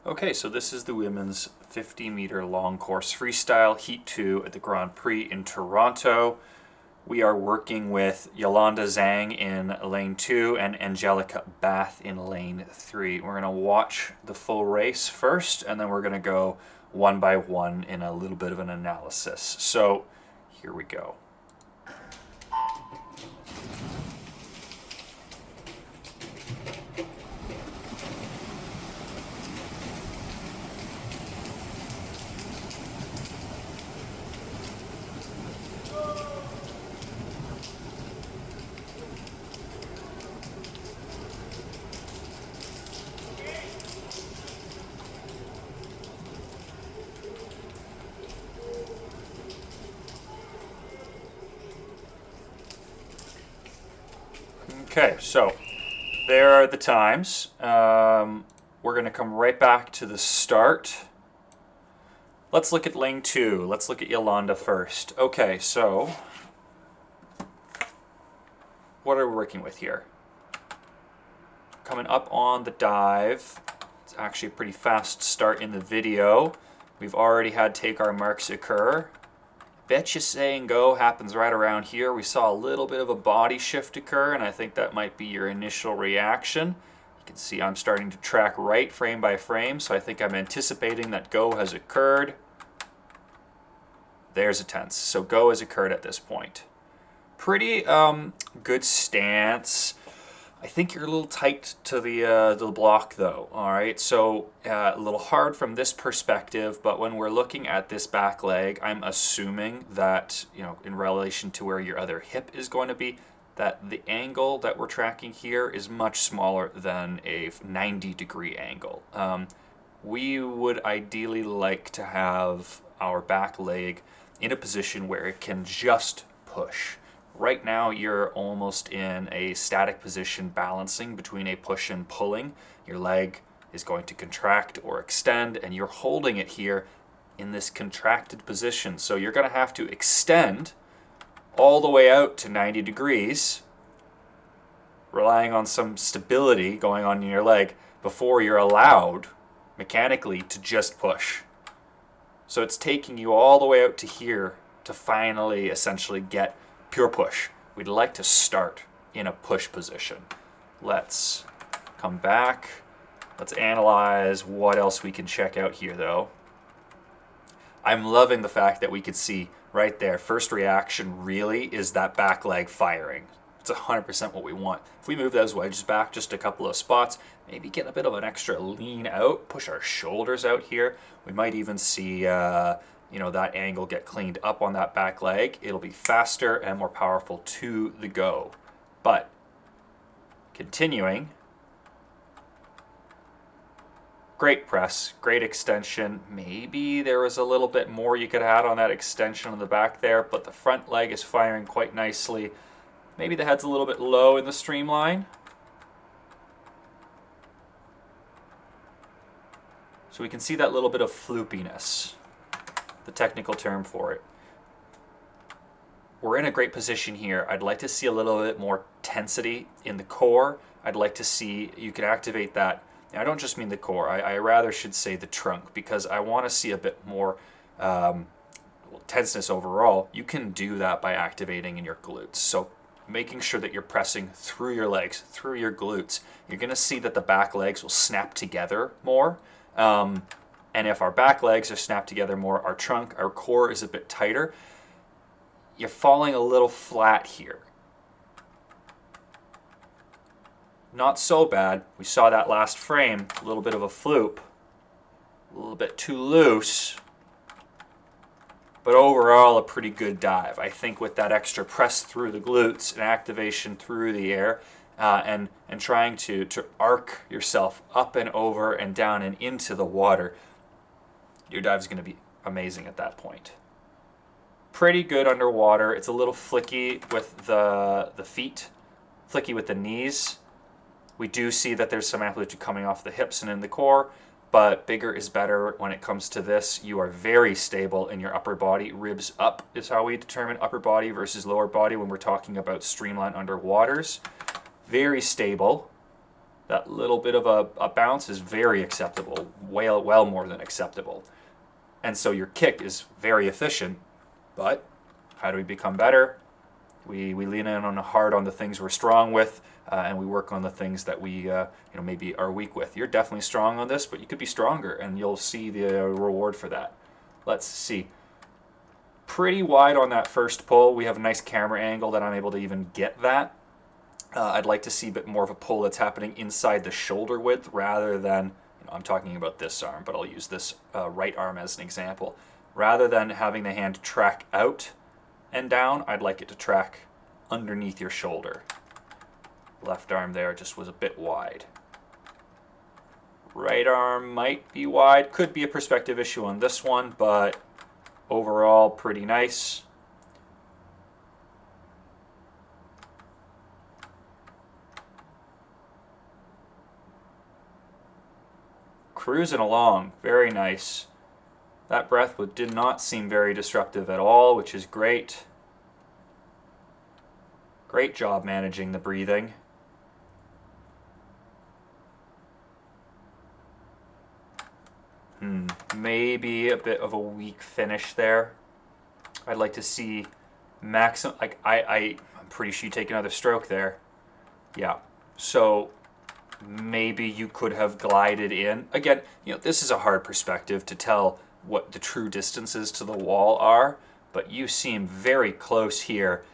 Okay, so this is the women's 50-meter long course freestyle Heat 2 at the Grand Prix in Toronto. We are working with Yolanda Zhang in lane 2 and Angelica Bath in lane 3. We're going to watch the full race first, and then we're going to go one by one in a little bit of an analysis. So here we go. Okay, so there are the times. We're going to come right back to the start. Let's look at lane 2. Let's look at Yolanda first. Okay, so what are we working with here? Coming up on the dive. It's actually a pretty fast start in the video. We've already had take our marks occur. Bet you saying go happens right around here. We saw a little bit of a body shift occur, and I think that might be your initial reaction. You can see I'm starting to track right frame by frame, so I think I'm anticipating that go has occurred. There's a tense. So go has occurred at this point. Pretty good stance. I think you're a little tight to the block though, all right? So a little hard from this perspective, but when we're looking at this back leg, I'm assuming that, in relation to where your other hip is going to be, that the angle that we're tracking here is much smaller than a 90-degree angle. We would ideally like to have our back leg in a position where it can just push. Right now, you're almost in a static position balancing between a push and pulling. Your leg is going to contract or extend, and you're holding it here in this contracted position. So you're going to have to extend all the way out to 90 degrees, relying on some stability going on in your leg before you're allowed mechanically to just push. So it's taking you all the way out to here to finally essentially get pure push. We'd like to start in a push position. Let's come back. Let's analyze what else we can check out here though. I'm loving the fact that we could see right there, first reaction really is that back leg firing. It's 100% what we want. If we move those wedges back just a couple of spots, maybe get a bit of an extra lean out, push our shoulders out here, we might even see that angle get cleaned up on that back leg. It'll be faster and more powerful to the go. But continuing, great press, great extension. Maybe there was a little bit more you could add on that extension on the back there, but the front leg is firing quite nicely. Maybe the head's a little bit low in the streamline. So we can see that little bit of floopiness, the technical term for it. We're in a great position here. I'd like to see a little bit more tensity in the core. I'd like to see you can activate that. And I don't just mean the core, I rather should say the trunk, because I want to see a bit more tenseness overall. You can do that by activating in your glutes. So making sure that you're pressing through your legs, through your glutes. You're going to see that the back legs will snap together more. And if our back legs are snapped together more, our trunk, our core is a bit tighter. You're falling a little flat here. Not so bad. We saw that last frame, a little bit of a floop, a little bit too loose, but overall a pretty good dive. I think with that extra press through the glutes and activation through the air, and trying to arc yourself up and over and down and into the water, your dive's going to be amazing at that point. Pretty good underwater. It's a little flicky with the feet, flicky with the knees. We do see that there's some amplitude coming off the hips and in the core, but bigger is better when it comes to this. You are very stable in your upper body. Ribs up is how we determine upper body versus lower body when we're talking about streamline underwaters. Very stable. That little bit of a bounce is very acceptable, well more than acceptable. And so your kick is very efficient, but how do we become better? We lean in on hard on the things we're strong with, and we work on the things that we maybe are weak with. You're definitely strong on this, but you could be stronger, and you'll see the reward for that. Let's see. Pretty wide on that first pull. We have a nice camera angle that I'm able to even get that. I'd like to see a bit more of a pull that's happening inside the shoulder width rather than, I'm talking about this arm, but I'll use this right arm as an example. Rather than having the hand track out and down, I'd like it to track underneath your shoulder. Left arm there just was a bit wide. Right arm might be wide, could be a perspective issue on this one, but overall pretty nice. Cruising along, very nice. That breath did not seem very disruptive at all, which is great. Great job managing the breathing. Maybe a bit of a weak finish there. I'd like to see maximum, like I'm pretty sure you take another stroke there. Yeah, so maybe you could have glided in. Again, this is a hard perspective to tell what the true distances to the wall are, but you seem very close here.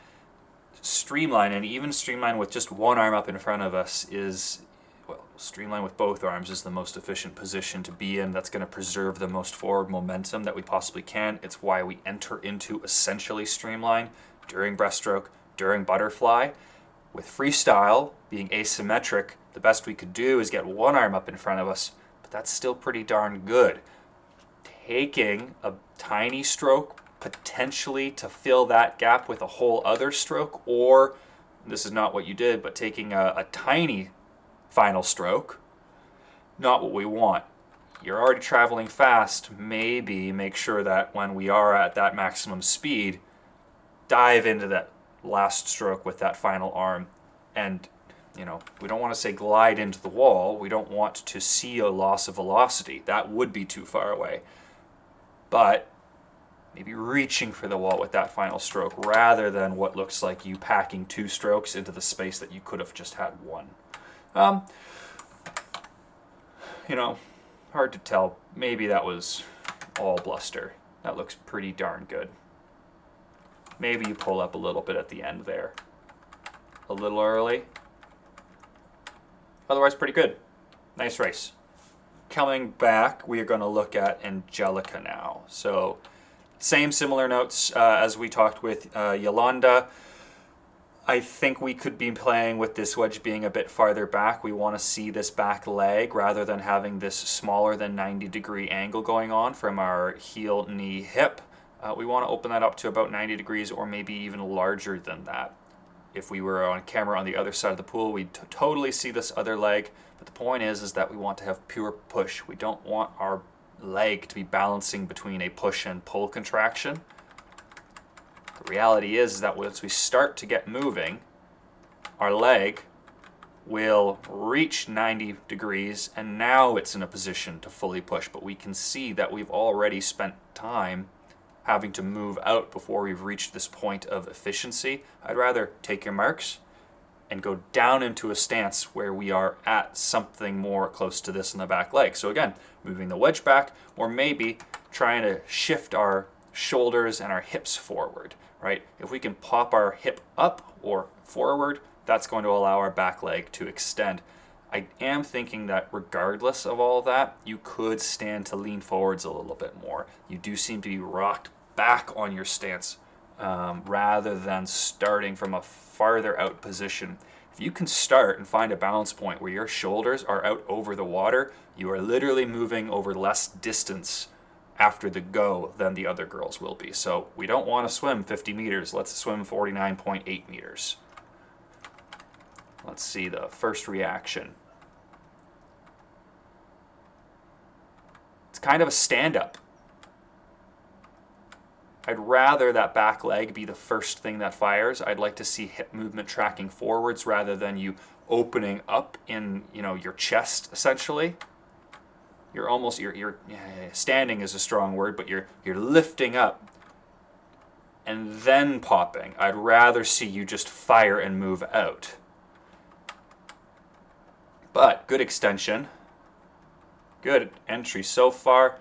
Streamline, and even streamline with just one arm up in front of us is, well, streamline with both arms is the most efficient position to be in. That's going to preserve the most forward momentum that we possibly can. It's why we enter into essentially streamline during breaststroke, during butterfly. With freestyle being asymmetric, the best we could do is get one arm up in front of us, but that's still pretty darn good. Taking a tiny stroke potentially to fill that gap with a whole other stroke, or this is not what you did, but taking a tiny final stroke, not what we want. You're already traveling fast, maybe make sure that when we are at that maximum speed, dive into that last stroke with that final arm. And we don't want to say glide into the wall. We don't want to see a loss of velocity. That would be too far away. But maybe reaching for the wall with that final stroke rather than what looks like you packing two strokes into the space that you could have just had one. Hard to tell. Maybe that was all bluster. That looks pretty darn good. Maybe you pull up a little bit at the end there. A little early. Otherwise, pretty good. Nice race. Coming back, we are going to look at Angelica now. So, similar notes as we talked with Yolanda. I think we could be playing with this wedge being a bit farther back. We want to see this back leg rather than having this smaller than 90-degree angle going on from our heel, knee, hip. We want to open that up to about 90 degrees or maybe even larger than that. If we were on camera on the other side of the pool, we'd totally see this other leg. But the point is that we want to have pure push. We don't want our leg to be balancing between a push and pull contraction. The reality is that once we start to get moving, our leg will reach 90 degrees and now it's in a position to fully push. But we can see that we've already spent time having to move out before we've reached this point of efficiency. I'd rather take your marks and go down into a stance where we are at something more close to this in the back leg. So again, moving the wedge back, or maybe trying to shift our shoulders and our hips forward, right? If we can pop our hip up or forward, that's going to allow our back leg to extend. I am thinking that regardless of all that, you could stand to lean forwards a little bit more. You do seem to be rocked back on your stance rather than starting from a farther out position. If you can start and find a balance point where your shoulders are out over the water, you are literally moving over less distance after the go than the other girls will be. So we don't want to swim 50 meters. Let's swim 49.8 meters. Let's see the first reaction. It's kind of a stand-up. I'd rather that back leg be the first thing that fires. I'd like to see hip movement tracking forwards rather than you opening up in, your chest essentially. You're almost, you're standing is a strong word, but you're lifting up and then popping. I'd rather see you just fire and move out. But good extension. Good entry so far.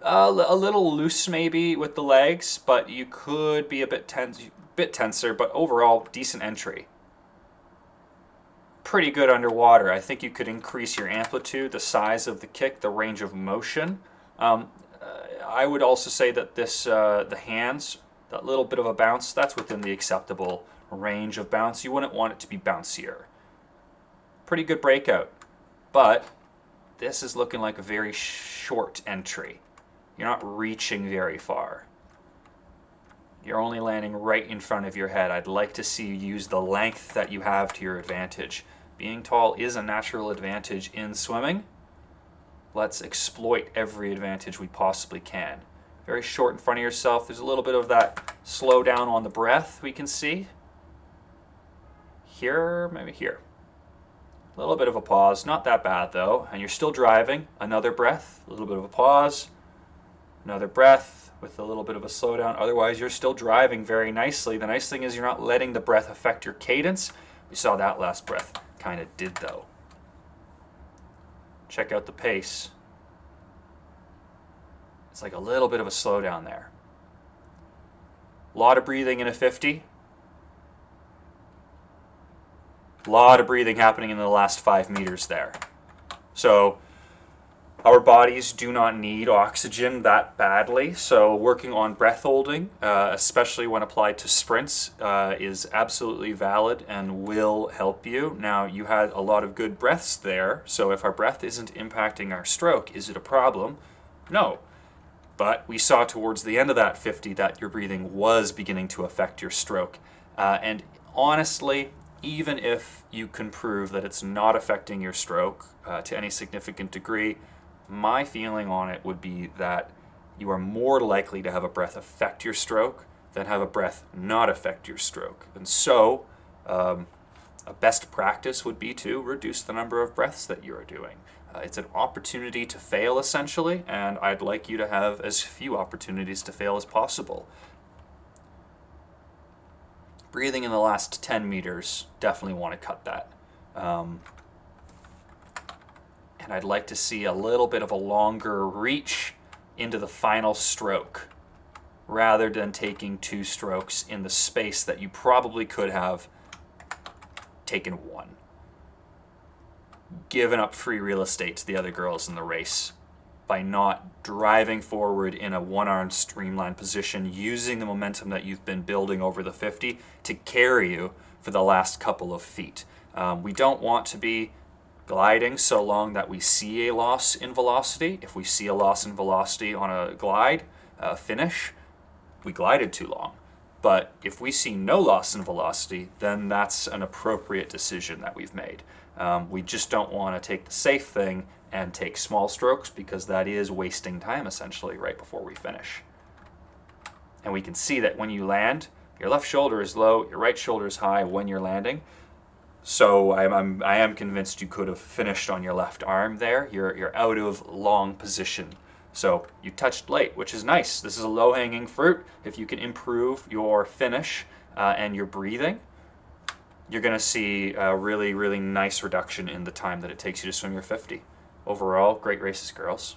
A little loose maybe with the legs, but you could be a bit tenser, but overall decent entry. Pretty good underwater. I think you could increase your amplitude, the size of the kick, the range of motion. I would also say that the hands, that little bit of a bounce, that's within the acceptable range of bounce. You wouldn't want it to be bouncier. Pretty good breakout, but this is looking like a very short entry. You're not reaching very far. You're only landing right in front of your head. I'd like to see you use the length that you have to your advantage. Being tall is a natural advantage in swimming. Let's exploit every advantage we possibly can. Very short in front of yourself. There's a little bit of that slow down on the breath we can see. Here, maybe here. A little bit of a pause, not that bad though. And you're still driving. Another breath, a little bit of a pause. Another breath with a little bit of a slowdown. Otherwise, you're still driving very nicely. The nice thing is you're not letting the breath affect your cadence. We saw that last breath kind of did though. Check out the pace. It's like a little bit of a slowdown there. A lot of breathing in a 50. A lot of breathing happening in the last 5 meters there. So our bodies do not need oxygen that badly, so working on breath holding, especially when applied to sprints, is absolutely valid and will help you. Now, you had a lot of good breaths there, so if our breath isn't impacting our stroke, is it a problem? No. But we saw towards the end of that 50 that your breathing was beginning to affect your stroke. And honestly, even if you can prove that it's not affecting your stroke to any significant degree, my feeling on it would be that you are more likely to have a breath affect your stroke than have a breath not affect your stroke. And so, a best practice would be to reduce the number of breaths that you are doing. It's an opportunity to fail, essentially, and I'd like you to have as few opportunities to fail as possible. Breathing in the last 10 meters, definitely want to cut that. And I'd like to see a little bit of a longer reach into the final stroke rather than taking 2 strokes in the space that you probably could have taken 1. Given up free real estate to the other girls in the race by not driving forward in a one-armed streamlined position, using the momentum that you've been building over the 50 to carry you for the last couple of feet. We don't want to be gliding so long that we see a loss in velocity. If we see a loss in velocity on a glide finish, we glided too long. But if we see no loss in velocity, then that's an appropriate decision that we've made. We just don't want to take the safe thing and take small strokes, because that is wasting time essentially right before we finish. And we can see that when you land, your left shoulder is low, your right shoulder is high when you're landing. So I am convinced you could have finished on your left arm there. You're out of long position. So you touched late, which is nice. This is a low-hanging fruit. If you can improve your finish and your breathing, you're going to see a really, really nice reduction in the time that it takes you to swim your 50. Overall, great races, girls.